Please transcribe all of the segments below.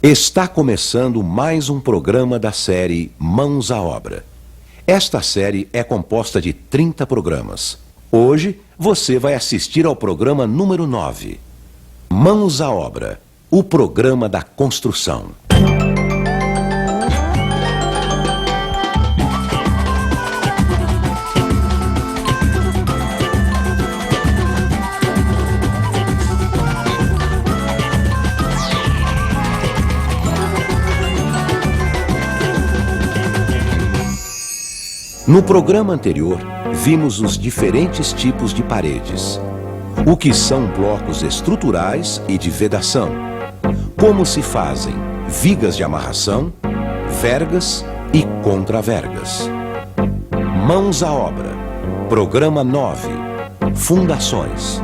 Está começando mais um programa da série Mãos à Obra. Esta série é composta de 30 programas. Hoje, você vai assistir ao programa número 9. Mãos à Obra, o programa da construção. No programa anterior, vimos os diferentes tipos de paredes. O que são blocos estruturais e de vedação. Como se fazem vigas de amarração, vergas e contravergas. Mãos à obra. Programa 9. Fundações.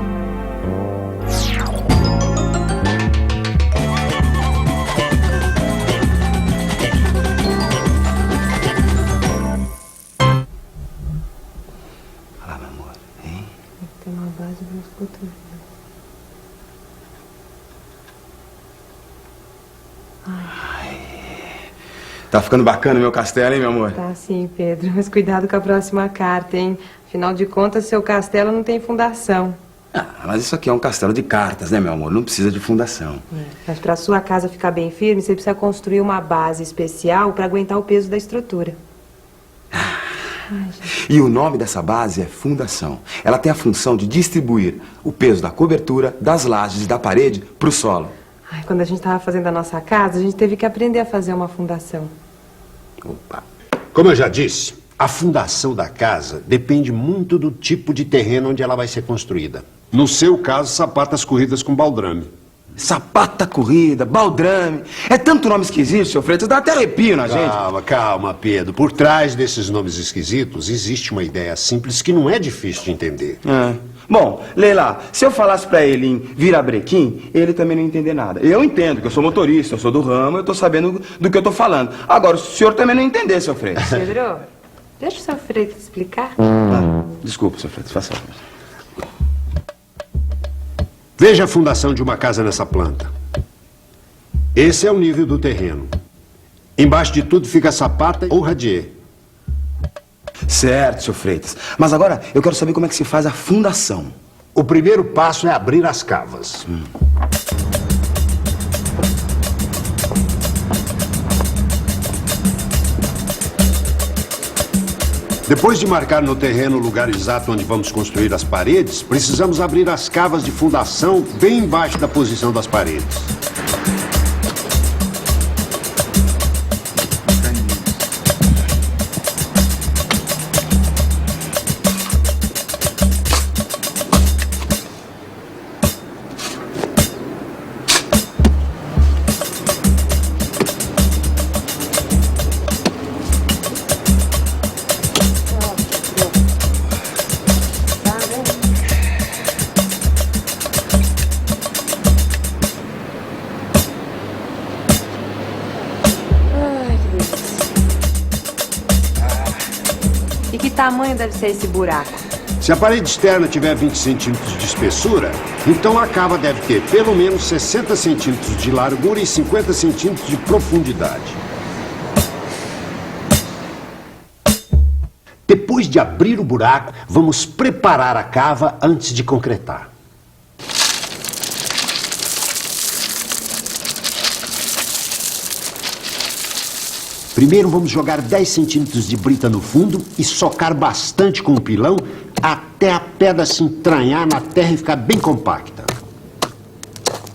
Tem uma base de escultura. Tá ficando bacana o meu castelo, hein, meu amor? Tá sim, Pedro. Mas cuidado com a próxima carta, hein? Afinal de contas, seu castelo não tem fundação. Ah, mas isso aqui é um castelo de cartas, né, meu amor? Não precisa de fundação. Mas pra sua casa ficar bem firme, você precisa construir uma base especial pra aguentar o peso da estrutura. E o nome dessa base é fundação. Ela tem a função de distribuir o peso da cobertura, das lajes e da parede pro solo. Quando a gente tava fazendo a nossa casa, a gente teve que aprender a fazer uma fundação. Opa. Como eu já disse, a fundação da casa depende muito do tipo de terreno onde ela vai ser construída. No seu caso, sapatas corridas com baldrame. Sapata corrida, baldrame. É tanto nome esquisito, seu Freitas, dá até arrepio na gente. Calma, Pedro. Por trás desses nomes esquisitos, existe uma ideia simples que não é difícil de entender. Bom, Leila, se eu falasse pra ele em virabrequim, ele também não ia entender nada. Eu entendo, que eu sou motorista, eu sou do ramo, eu tô sabendo do que eu tô falando. Agora, o senhor também não ia entender, seu Freitas. Pedro, deixa o seu Freitas explicar. Desculpa, seu Freitas, faça favor. Veja a fundação de uma casa nessa planta. Esse é o nível do terreno. Embaixo de tudo fica a sapata ou radier. Certo, seu Freitas. Mas agora eu quero saber como é que se faz a fundação. O primeiro passo é abrir as cavas. Depois de marcar no terreno o lugar exato onde vamos construir as paredes, precisamos abrir as cavas de fundação bem embaixo da posição das paredes. E que tamanho deve ser esse buraco? Se a parede externa tiver 20 centímetros de espessura, então a cava deve ter pelo menos 60 centímetros de largura e 50 centímetros de profundidade. Depois de abrir o buraco, vamos preparar a cava antes de concretar. Primeiro vamos jogar 10 centímetros de brita no fundo e socar bastante com o pilão até a pedra se entranhar na terra e ficar bem compacta.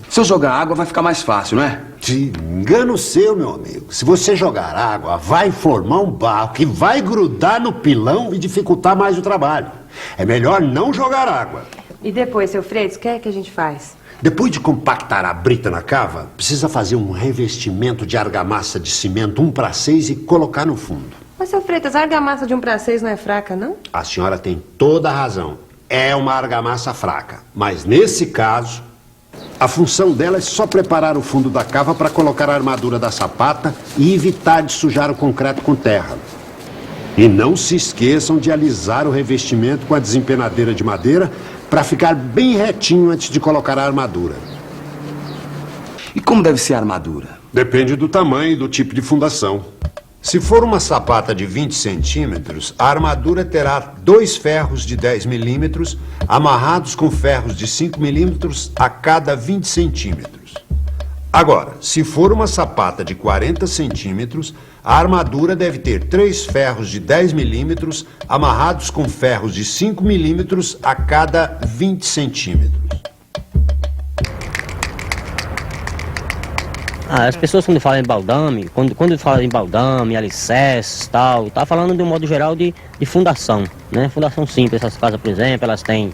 Se eu jogar água vai ficar mais fácil, não é? Engano seu, meu amigo. Se você jogar água, vai formar um barro que vai grudar no pilão e dificultar mais o trabalho. É melhor não jogar água. E depois, seu Freitas, o que é que a gente faz? Depois de compactar a brita na cava, precisa fazer um revestimento de argamassa de cimento 1:6 e colocar no fundo. Mas, seu Freitas, a argamassa de 1:6 não é fraca, não? A senhora tem toda a razão. É uma argamassa fraca. Mas nesse caso, a função dela é só preparar o fundo da cava para colocar a armadura da sapata e evitar de sujar o concreto com terra. E não se esqueçam de alisar o revestimento com a desempenadeira de madeira para ficar bem retinho antes de colocar a armadura. E como deve ser a armadura? Depende do tamanho e do tipo de fundação. Se for uma sapata de 20 centímetros, a armadura terá 2 ferros de 10 milímetros amarrados com ferros de 5 milímetros a cada 20 centímetros. Agora, se for uma sapata de 40 centímetros, a armadura deve ter 3 ferros de 10 milímetros amarrados com ferros de 5 milímetros a cada 20 centímetros. As pessoas quando falam em baldame, quando falam em baldame, alicerces e tal, tá falando de um modo geral de fundação, né? Fundação simples. Essas casas, por exemplo, elas têm,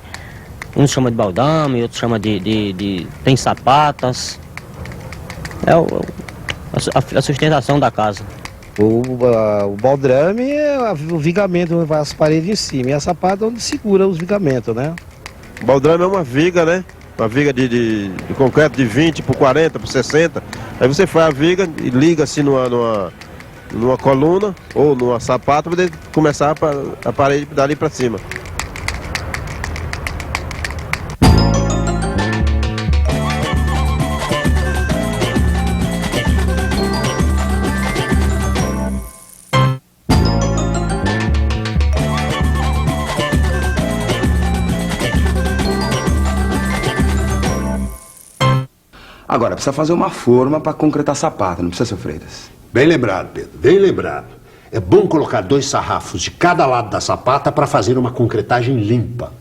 uns chamam de baldame, outros chamam tem sapatas. A sustentação da casa. O baldrame é o vigamento onde vai as paredes em cima, e a sapata onde segura os vigamentos, né? O baldrame é uma viga, né? Uma viga de concreto de 20 por 40 por 60. Aí você faz a viga e liga assim numa coluna ou numa sapata para poder começar a parede dali para cima. Agora, precisa fazer uma forma para concretar a sapata, não precisa, seu Freitas? Bem lembrado, Pedro, bem lembrado. É bom colocar 2 sarrafos de cada lado da sapata para fazer uma concretagem limpa.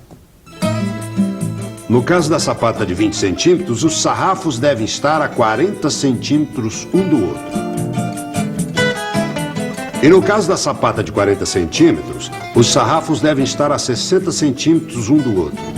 No caso da sapata de 20 centímetros, os sarrafos devem estar a 40 centímetros um do outro. E no caso da sapata de 40 centímetros, os sarrafos devem estar a 60 centímetros um do outro.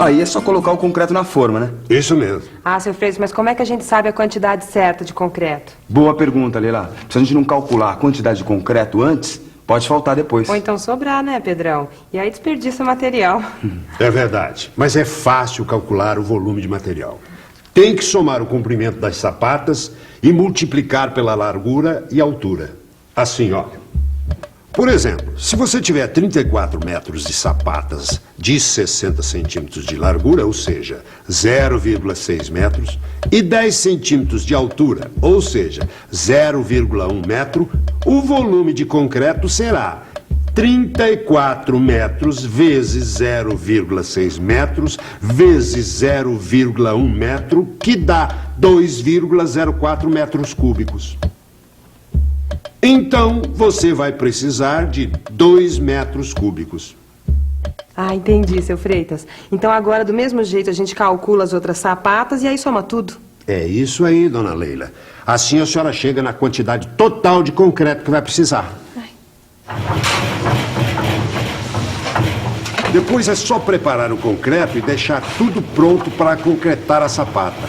Aí é só colocar o concreto na forma, né? Isso mesmo. Ah, seu Freitas, mas como é que a gente sabe a quantidade certa de concreto? Boa pergunta, Leila. Se a gente não calcular a quantidade de concreto antes, pode faltar depois. Ou então sobrar, né, Pedrão? E aí desperdiça material. É verdade, mas é fácil calcular o volume de material. Tem que somar o comprimento das sapatas e multiplicar pela largura e altura. Assim, olha. Por exemplo, se você tiver 34 metros de sapatas de 60 centímetros de largura, ou seja, 0,6 metros, e 10 centímetros de altura, ou seja, 0,1 metro, o volume de concreto será 34 metros vezes 0,6 metros vezes 0,1 metro, que dá 2,04 metros cúbicos. Então, você vai precisar de 2 metros cúbicos. Ah, entendi, seu Freitas. Então agora, do mesmo jeito, a gente calcula as outras sapatas e aí soma tudo. É isso aí, dona Leila. Assim a senhora chega na quantidade total de concreto que vai precisar. Depois é só preparar o concreto e deixar tudo pronto para concretar a sapata.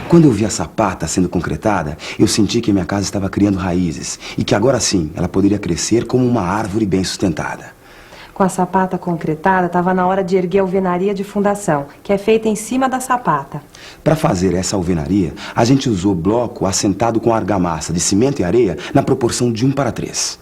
Quando eu vi a sapata sendo concretada, eu senti que minha casa estava criando raízes e que agora sim ela poderia crescer como uma árvore bem sustentada. Com a sapata concretada, estava na hora de erguer a alvenaria de fundação, que é feita em cima da sapata. Para fazer essa alvenaria, a gente usou bloco assentado com argamassa de cimento e areia na proporção de 1:3.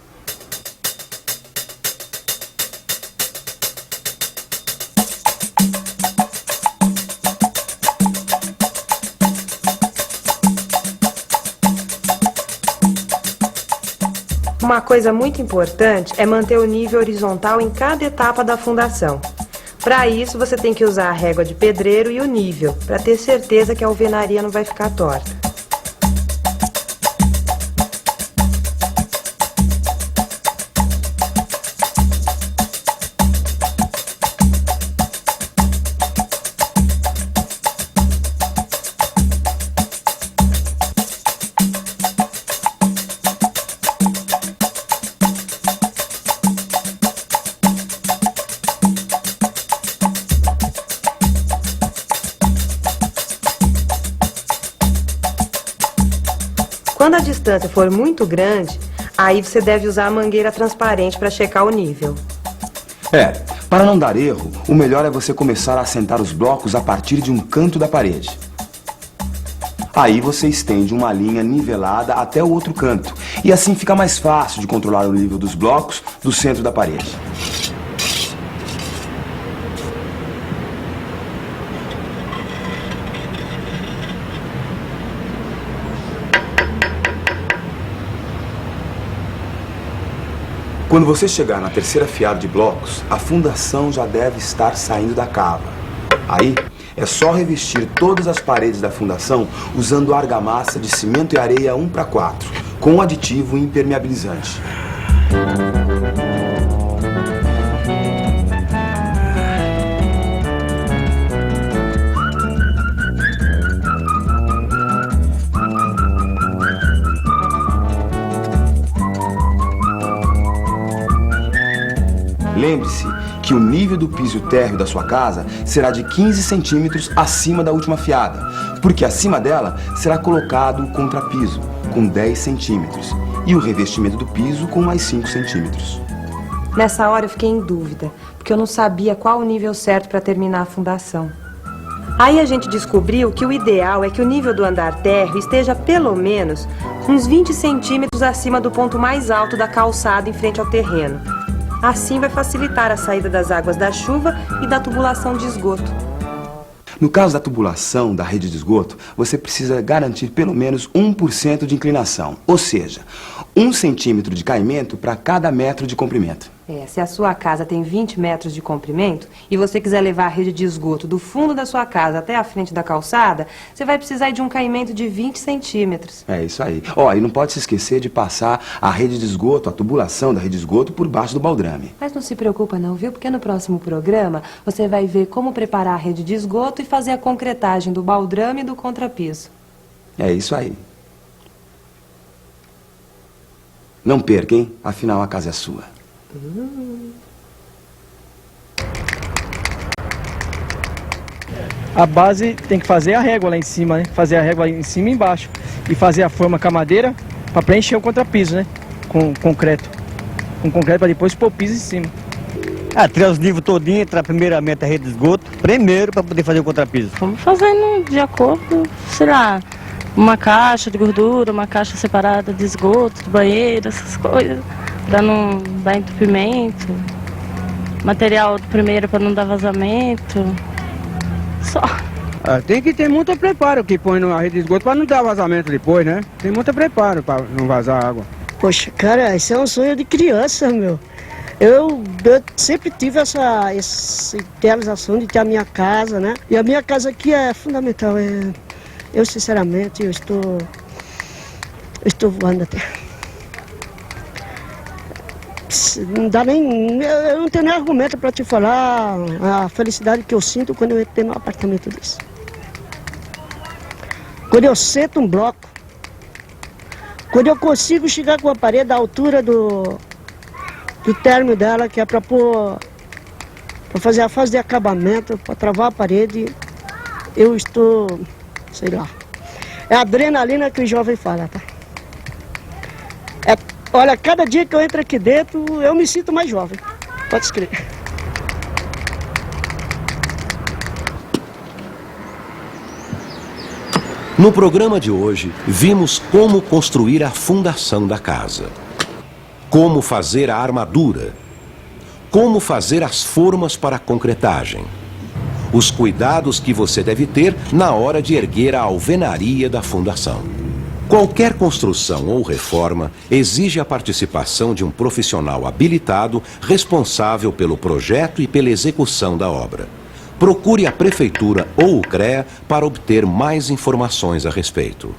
Uma coisa muito importante é manter o nível horizontal em cada etapa da fundação. Para isso, você tem que usar a régua de pedreiro e o nível, para ter certeza que a alvenaria não vai ficar torta. distância for muito grande, aí você deve usar a mangueira transparente para checar o nível. Para não dar erro, o melhor é você começar a assentar os blocos a partir de um canto da parede. Aí você estende uma linha nivelada até o outro canto, e assim fica mais fácil de controlar o nível dos blocos do centro da parede. Quando você chegar na terceira fiada de blocos, a fundação já deve estar saindo da cava. Aí, é só revestir todas as paredes da fundação usando argamassa de cimento e areia 1:4, com aditivo impermeabilizante. Lembre-se que o nível do piso térreo da sua casa será de 15 centímetros acima da última fiada, porque acima dela será colocado o contrapiso, com 10 centímetros, e o revestimento do piso com mais 5 centímetros. Nessa hora eu fiquei em dúvida, porque eu não sabia qual o nível certo para terminar a fundação. Aí a gente descobriu que o ideal é que o nível do andar térreo esteja pelo menos uns 20 centímetros acima do ponto mais alto da calçada em frente ao terreno. Assim vai facilitar a saída das águas da chuva e da tubulação de esgoto. No caso da tubulação da rede de esgoto, você precisa garantir pelo menos 1% de inclinação, ou seja, 1 centímetro de caimento para cada metro de comprimento. Se a sua casa tem 20 metros de comprimento e você quiser levar a rede de esgoto do fundo da sua casa até a frente da calçada, você vai precisar de um caimento de 20 centímetros. É isso aí. E não pode se esquecer de passar a rede de esgoto, a tubulação da rede de esgoto por baixo do baldrame. Mas não se preocupa não, viu? Porque no próximo programa você vai ver como preparar a rede de esgoto e fazer a concretagem do baldrame e do contrapiso. É isso aí. Não perca, hein? Afinal, a casa é sua. A base tem que fazer a régua lá em cima, né? Fazer a régua em cima e embaixo. E fazer a forma com a madeira para preencher o contrapiso, né? Com concreto. Com concreto para depois pôr o piso em cima. Tirar os níveis todinho, entrar primeiramente a rede de esgoto, primeiro para poder fazer o contrapiso. Vamos fazendo de acordo, sei lá, uma caixa de gordura, uma caixa separada de esgoto, de banheiro, essas coisas, para não dar entupimento. Material primeiro para não dar vazamento. Só. Tem que ter muito preparo que põe na rede de esgoto para não dar vazamento depois, né? Tem muito preparo para não vazar água. Poxa, cara, isso é um sonho de criança, meu. Eu sempre tive essa idealização de ter a minha casa, né? E a minha casa aqui é fundamental. Eu sinceramente, eu estou voando até. Não dá nem... Eu não tenho nem argumento para te falar a felicidade que eu sinto quando eu entro num apartamento desse. Quando eu sento um bloco, quando eu consigo chegar com a parede à altura do término dela, que é para fazer a fase de acabamento, para travar a parede, eu estou, sei lá. É a adrenalina que o jovem fala, tá? Olha, cada dia que eu entro aqui dentro, eu me sinto mais jovem. Pode escrever. No programa de hoje, vimos como construir a fundação da casa, como fazer a armadura, como fazer as formas para a concretagem, os cuidados que você deve ter na hora de erguer a alvenaria da fundação. Qualquer construção ou reforma exige a participação de um profissional habilitado responsável pelo projeto e pela execução da obra. Procure a Prefeitura ou o CREA para obter mais informações a respeito.